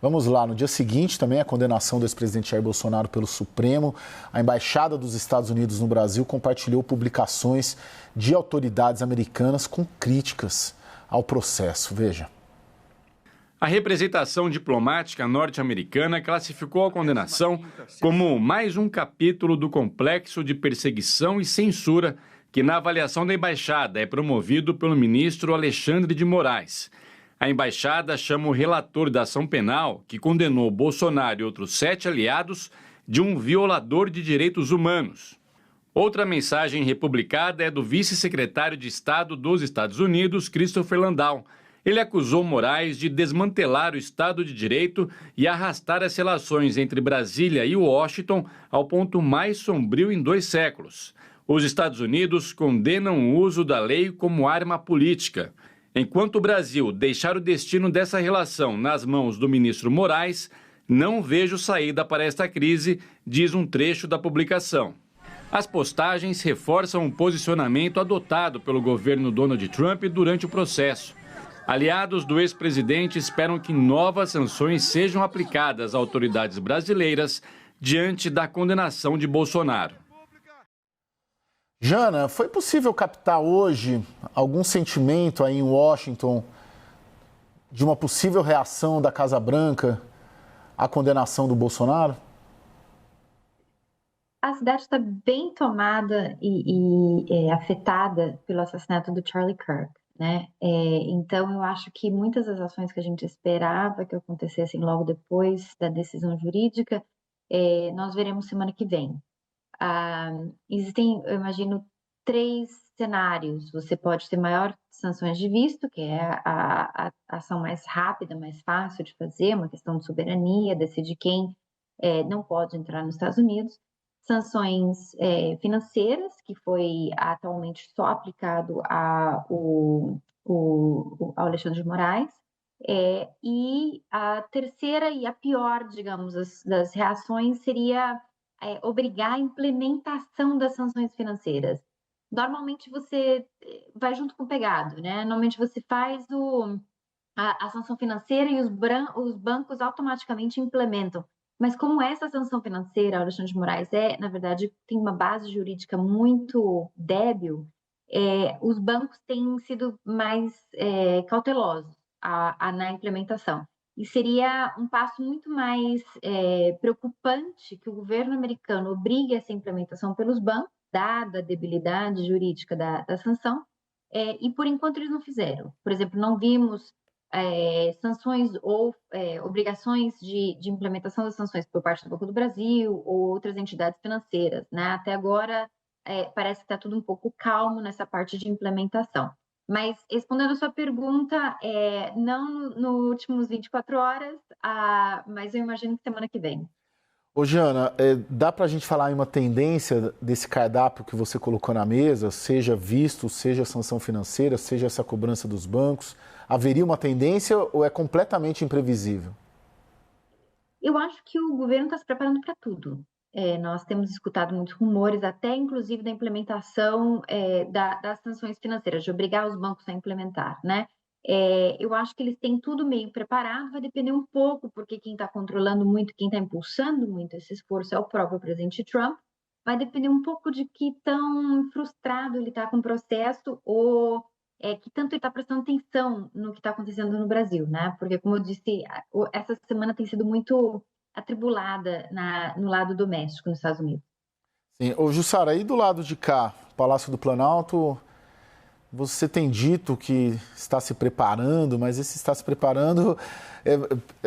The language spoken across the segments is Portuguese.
Vamos lá, no dia seguinte também a condenação do ex-presidente Jair Bolsonaro pelo Supremo, a Embaixada dos Estados Unidos no Brasil compartilhou publicações de autoridades americanas com críticas ao processo. Veja. A representação diplomática norte-americana classificou a condenação como mais um capítulo do complexo de perseguição e censura que, na avaliação da embaixada, é promovido pelo ministro Alexandre de Moraes. A embaixada chama o relator da ação penal, que condenou Bolsonaro e outros 7 aliados, de um violador de direitos humanos. Outra mensagem republicada é do vice-secretário de Estado dos Estados Unidos, Christopher Landau. Ele acusou Moraes de desmantelar o Estado de Direito e arrastar as relações entre Brasília e Washington ao ponto mais sombrio em 2 séculos. Os Estados Unidos condenam o uso da lei como arma política. Enquanto o Brasil deixar o destino dessa relação nas mãos do ministro Moraes, não vejo saída para esta crise, diz um trecho da publicação. As postagens reforçam o posicionamento adotado pelo governo Donald Trump durante o processo. Aliados do ex-presidente esperam que novas sanções sejam aplicadas a autoridades brasileiras diante da condenação de Bolsonaro. Jana, foi possível captar hoje algum sentimento aí em Washington de uma possível reação da Casa Branca à condenação do Bolsonaro? A cidade está bem tomada e afetada pelo assassinato do Charlie Kirk, né? Então, eu acho que muitas das ações que a gente esperava que acontecessem logo depois da decisão jurídica, nós veremos semana que vem. Existem, eu imagino, 3 cenários. Você pode ter maior sanções de visto, que é a ação mais rápida, mais fácil de fazer, uma questão de soberania, decidir quem não pode entrar nos Estados Unidos. Sanções financeiras, que foi atualmente só aplicado ao Alexandre de Moraes. E a terceira e a pior, digamos, das reações seria obrigar a implementação das sanções financeiras. Normalmente você vai junto com o pegado, né? Normalmente você faz a sanção financeira e os bancos automaticamente implementam. Mas como essa sanção financeira, Alexandre de Moraes, na verdade, tem uma base jurídica muito débil, os bancos têm sido mais cautelosos na implementação. E seria um passo muito mais preocupante que o governo americano obrigue essa implementação pelos bancos, dada a debilidade jurídica da sanção, e por enquanto eles não fizeram. Por exemplo, não vimos sanções ou obrigações de implementação das sanções por parte do Banco do Brasil ou outras entidades financeiras, né? Até agora parece que está tudo um pouco calmo nessa parte de implementação. Mas, respondendo a sua pergunta, não nos últimos 24 horas, mas eu imagino que semana que vem. Ô, Jana, dá para a gente falar em uma tendência desse cardápio que você colocou na mesa, seja visto, seja sanção financeira, seja essa cobrança dos bancos? Haveria uma tendência ou é completamente imprevisível? Eu acho que o governo está se preparando para tudo. Nós temos escutado muitos rumores, até inclusive da implementação das sanções financeiras, de obrigar os bancos a implementar, né? Eu acho que eles têm tudo meio preparado, vai depender um pouco, porque quem está controlando muito, quem está impulsando muito esse esforço é o próprio presidente Trump, vai depender um pouco de que tão frustrado ele está com o processo ou que tanto ele está prestando atenção no que está acontecendo no Brasil, né? Porque, como eu disse, essa semana tem sido muito atribulada no lado doméstico nos Estados Unidos. Sim. Ô, Jussara, aí do lado de cá, Palácio do Planalto, você tem dito que está se preparando, mas esse está se preparando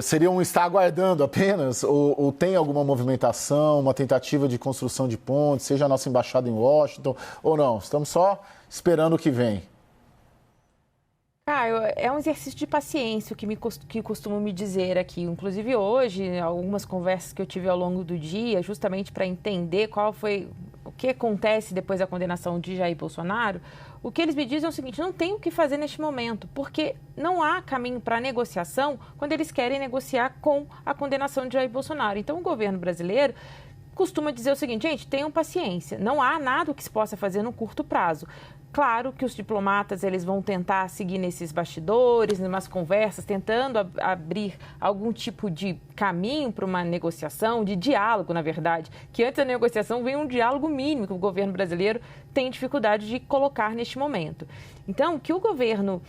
seria um estar aguardando apenas? Ou tem alguma movimentação, uma tentativa de construção de pontes, seja a nossa embaixada em Washington, ou não? Estamos só esperando o que vem. É um exercício de paciência, que costumo me dizer aqui. Inclusive hoje, algumas conversas que eu tive ao longo do dia, justamente para entender o que acontece depois da condenação de Jair Bolsonaro, o que eles me dizem é o seguinte: não tem o que fazer neste momento, porque não há caminho para negociação quando eles querem negociar com a condenação de Jair Bolsonaro. Então, o governo brasileiro costuma dizer o seguinte: gente, tenham paciência, não há nada que se possa fazer no curto prazo. Claro que os diplomatas eles vão tentar seguir nesses bastidores, numas conversas, tentando abrir algum tipo de caminho para uma negociação, de diálogo, na verdade, que antes da negociação vem um diálogo mínimo que o governo brasileiro tem dificuldade de colocar neste momento. Então, o que o governo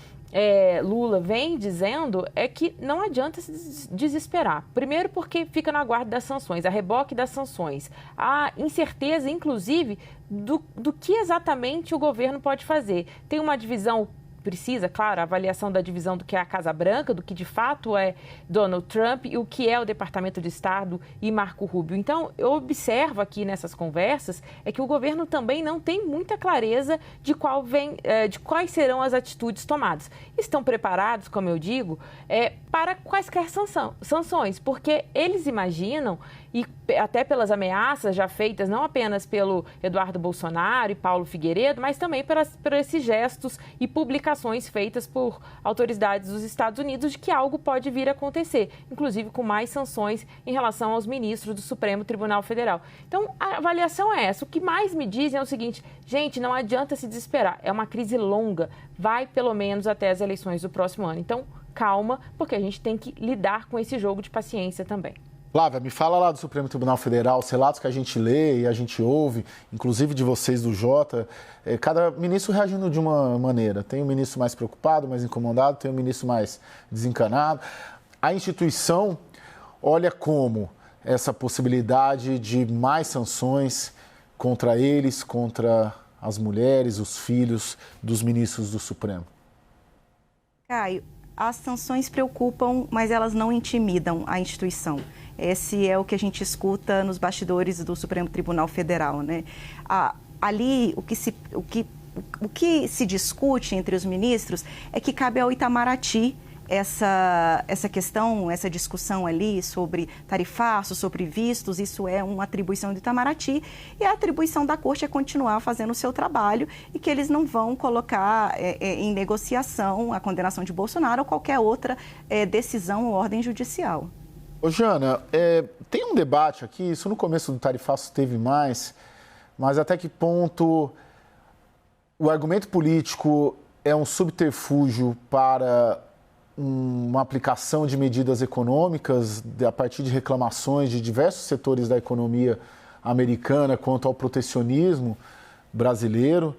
Lula vem dizendo é que não adianta se desesperar. Primeiro porque fica no aguardo das sanções, a reboque das sanções. Há incerteza, inclusive, do que exatamente o governo pode fazer. Tem uma divisão, precisa, claro, a avaliação da divisão do que é a Casa Branca, do que de fato é Donald Trump e o que é o Departamento de Estado e Marco Rubio. Então, eu observo aqui nessas conversas é que o governo também não tem muita clareza de de quais serão as atitudes tomadas. Estão preparados, como eu digo, para quaisquer sanções, porque eles imaginam, e até pelas ameaças já feitas não apenas pelo Eduardo Bolsonaro e Paulo Figueiredo, mas também por esses gestos e publicações feitas por autoridades dos Estados Unidos de que algo pode vir a acontecer, inclusive com mais sanções em relação aos ministros do Supremo Tribunal Federal. Então, a avaliação é essa. O que mais me dizem é o seguinte: gente, não adianta se desesperar. É uma crise longa, vai pelo menos até as eleições do próximo ano. Então, calma, porque a gente tem que lidar com esse jogo de paciência também. Flávia, me fala lá do Supremo Tribunal Federal, os relatos que a gente lê e a gente ouve, inclusive de vocês do Jota, cada ministro reagindo de uma maneira. Tem um ministro mais preocupado, mais incomodado, tem um ministro mais desencanado. A instituição olha como essa possibilidade de mais sanções contra eles, contra as mulheres, os filhos dos ministros do Supremo. Caio, as sanções preocupam, mas elas não intimidam a instituição. Esse é o que a gente escuta nos bastidores do Supremo Tribunal Federal, né? Ali, o que se discute entre os ministros é que cabe ao Itamaraty essa questão, essa discussão ali sobre tarifaço, sobre vistos. Isso é uma atribuição do Itamaraty, e a atribuição da Corte é continuar fazendo o seu trabalho, e que eles não vão colocar em negociação a condenação de Bolsonaro ou qualquer outra decisão ou ordem judicial. Ô, Jana, tem um debate aqui, isso no começo do tarifaço teve mais, mas até que ponto o argumento político é um subterfúgio para uma aplicação de medidas econômicas a partir de reclamações de diversos setores da economia americana quanto ao protecionismo brasileiro,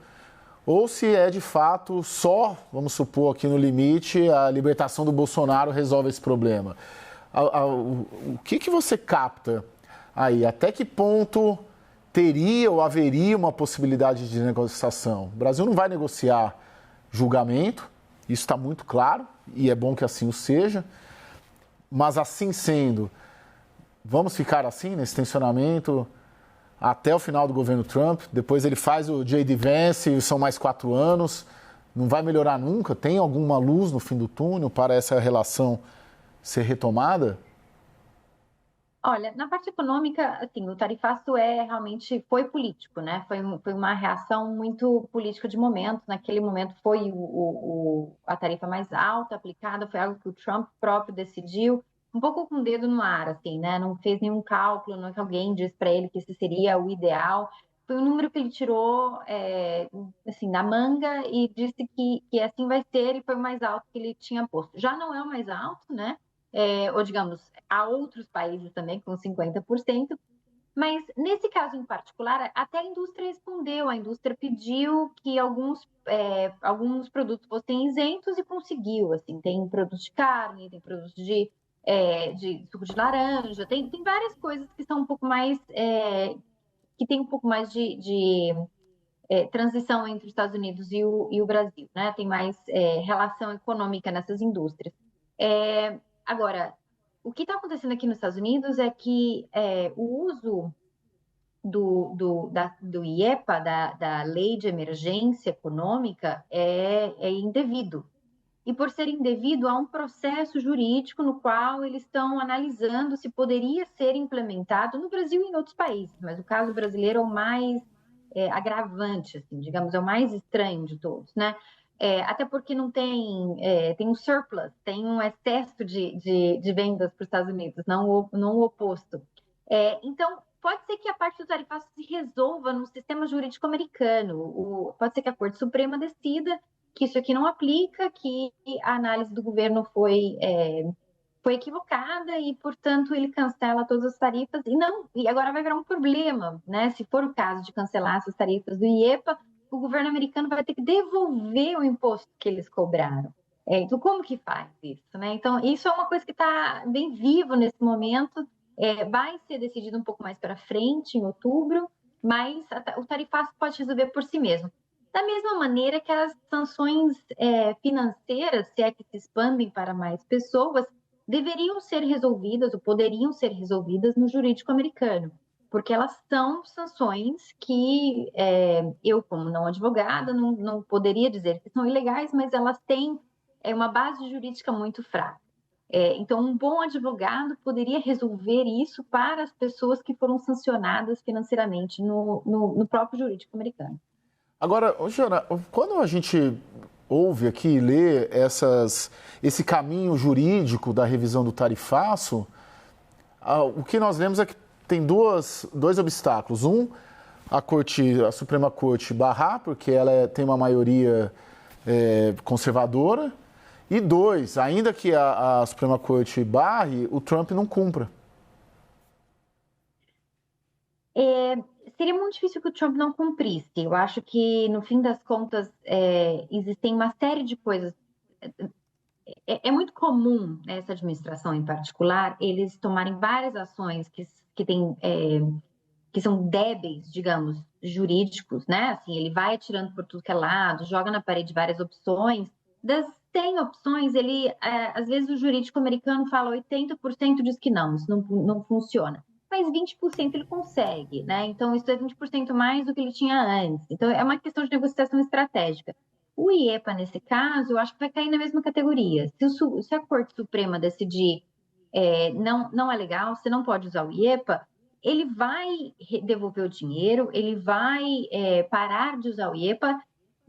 ou se é de fato só, vamos supor aqui no limite, a libertação do Bolsonaro resolve esse problema. O que você capta aí? Até que ponto teria ou haveria uma possibilidade de negociação? O Brasil não vai negociar julgamento, isso está muito claro, e é bom que assim o seja, mas assim sendo, vamos ficar assim, nesse tensionamento, até o final do governo Trump? Depois ele faz o J.D. Vance, são mais 4 anos, não vai melhorar nunca? Tem alguma luz no fim do túnel para essa relação ser retomada? Olha, na parte econômica, assim, o tarifaço realmente foi político, né? Foi uma reação muito política de momento. Naquele momento foi a tarifa mais alta aplicada, foi algo que o Trump próprio decidiu, um pouco com o dedo no ar, assim, né? Não fez nenhum cálculo, não é que alguém disse para ele que esse seria o ideal. Foi um número que ele tirou, assim, da manga, e disse que assim vai ser, e foi o mais alto que ele tinha posto. Já não é o mais alto, né? Ou digamos, há outros países também com 50%, mas nesse caso em particular, até a indústria respondeu, a indústria pediu que alguns produtos fossem isentos e conseguiu, assim, tem produtos de carne, tem produtos de suco de laranja, tem várias coisas que são um pouco mais, que tem um pouco mais de transição entre os Estados Unidos e o Brasil, né? Tem mais relação econômica nessas indústrias. Agora, o que está acontecendo aqui nos Estados Unidos é que o uso do IEPA, da Lei de Emergência Econômica, é indevido. E por ser indevido, há um processo jurídico no qual eles estão analisando se poderia ser implementado no Brasil e em outros países, mas o caso brasileiro é o mais agravante, assim, digamos, é o mais estranho de todos, né? Até porque não tem um surplus, tem um excesso de vendas para os Estados Unidos, não o oposto. Então, pode ser que a parte do tarifaço se resolva no sistema jurídico americano. Pode ser que a Corte Suprema decida que isso aqui não aplica, que a análise do governo foi equivocada e, portanto, ele cancela todas as tarifas. E agora vai virar um problema, né? Se for o caso de cancelar essas tarifas do IEPA, o governo americano vai ter que devolver o imposto que eles cobraram. Então, como que faz isso, né? Então, isso é uma coisa que está bem vivo nesse momento. Vai ser decidido um pouco mais para frente, em outubro, mas o tarifaço pode resolver por si mesmo. Da mesma maneira que as sanções financeiras, se é que se expandem para mais pessoas, deveriam ser resolvidas ou poderiam ser resolvidas no jurídico americano, porque elas são sanções que eu, como não advogada, não poderia dizer que são ilegais, mas elas têm uma base jurídica muito fraca. Então, um bom advogado poderia resolver isso para as pessoas que foram sancionadas financeiramente no próprio jurídico americano. Agora, Giovana, quando a gente ouve aqui e lê esse caminho jurídico da revisão do tarifaço, o que nós lemos é que tem dois obstáculos. A Suprema Corte barrar, porque ela tem uma maioria conservadora. E 2, ainda que a Suprema Corte barre, o Trump não cumpra. Seria muito difícil que o Trump não cumprisse. Eu acho que, no fim das contas, existem uma série de coisas. É muito comum, nessa administração em particular, eles tomarem várias ações que são débeis, digamos, jurídicos, né? Assim, ele vai atirando por tudo que é lado, joga na parede várias opções. Das 100 opções, às vezes o jurídico americano fala 80% diz que não, isso não funciona. Mas 20% ele consegue, né? Então, isso é 20% mais do que ele tinha antes. Então, é uma questão de negociação estratégica. O IEPA, nesse caso, eu acho que vai cair na mesma categoria. Se a Corte Suprema decidir não é legal, você não pode usar o IEPA, ele vai devolver o dinheiro, ele vai parar de usar o IEPA,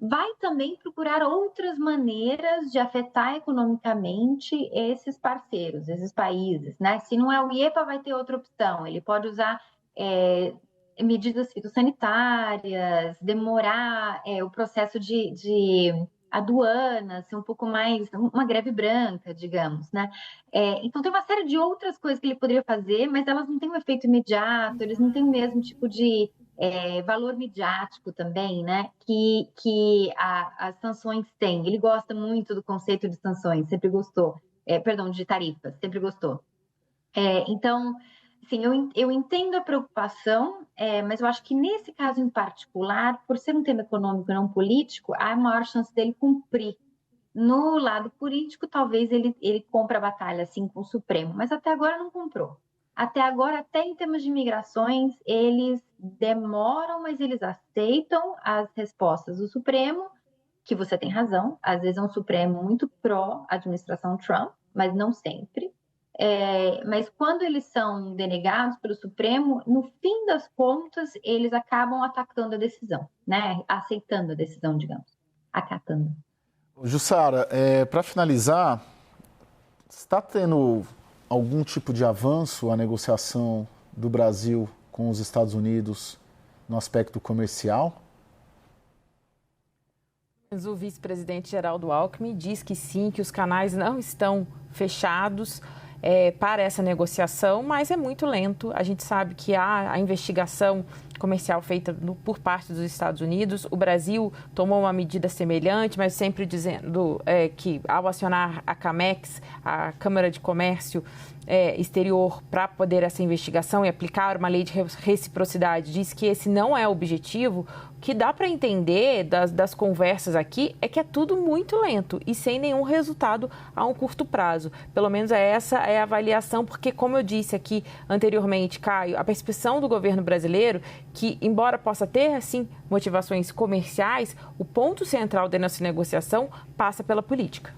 vai também procurar outras maneiras de afetar economicamente esses parceiros, esses países, né? Se não é o IEPA, vai ter outra opção. Ele pode usar medidas fitossanitárias, demorar o processo de aduana, ser um pouco mais uma greve branca, digamos, né? Então, tem uma série de outras coisas que ele poderia fazer, mas elas não têm um efeito imediato, eles não têm o mesmo tipo de valor midiático também, né? Que as sanções têm. Ele gosta muito do conceito de sanções, sempre gostou. De tarifas, sempre gostou. Então, sim, eu entendo a preocupação, mas eu acho que nesse caso em particular, por ser um tema econômico e não político, há a maior chance dele cumprir. No lado político, talvez ele compre a batalha assim com o Supremo, mas até agora não comprou. Até agora, até em termos de migrações, eles demoram, mas eles aceitam as respostas do Supremo, que você tem razão, às vezes é um Supremo muito pró-administração Trump, mas não sempre. Mas quando eles são denegados pelo Supremo, no fim das contas, eles acabam atacando a decisão, né? Aceitando a decisão, digamos, acatando. Jussara, para finalizar, está tendo algum tipo de avanço a negociação do Brasil com os Estados Unidos no aspecto comercial? O vice-presidente Geraldo Alckmin diz que sim, que os canais não estão fechados para essa negociação, mas é muito lento. A gente sabe que há a investigação comercial feita por parte dos Estados Unidos. O Brasil tomou uma medida semelhante, mas sempre dizendo que ao acionar a CAMEX, a Câmara de Comércio Exterior, para poder essa investigação e aplicar uma lei de reciprocidade, diz que esse não é o objetivo. O que dá para entender das conversas aqui é que é tudo muito lento e sem nenhum resultado a um curto prazo. Pelo menos essa é a avaliação, porque, como eu disse aqui anteriormente, Caio, a percepção do governo brasileiro que, embora possa ter, assim, motivações comerciais, o ponto central dessa negociação passa pela política.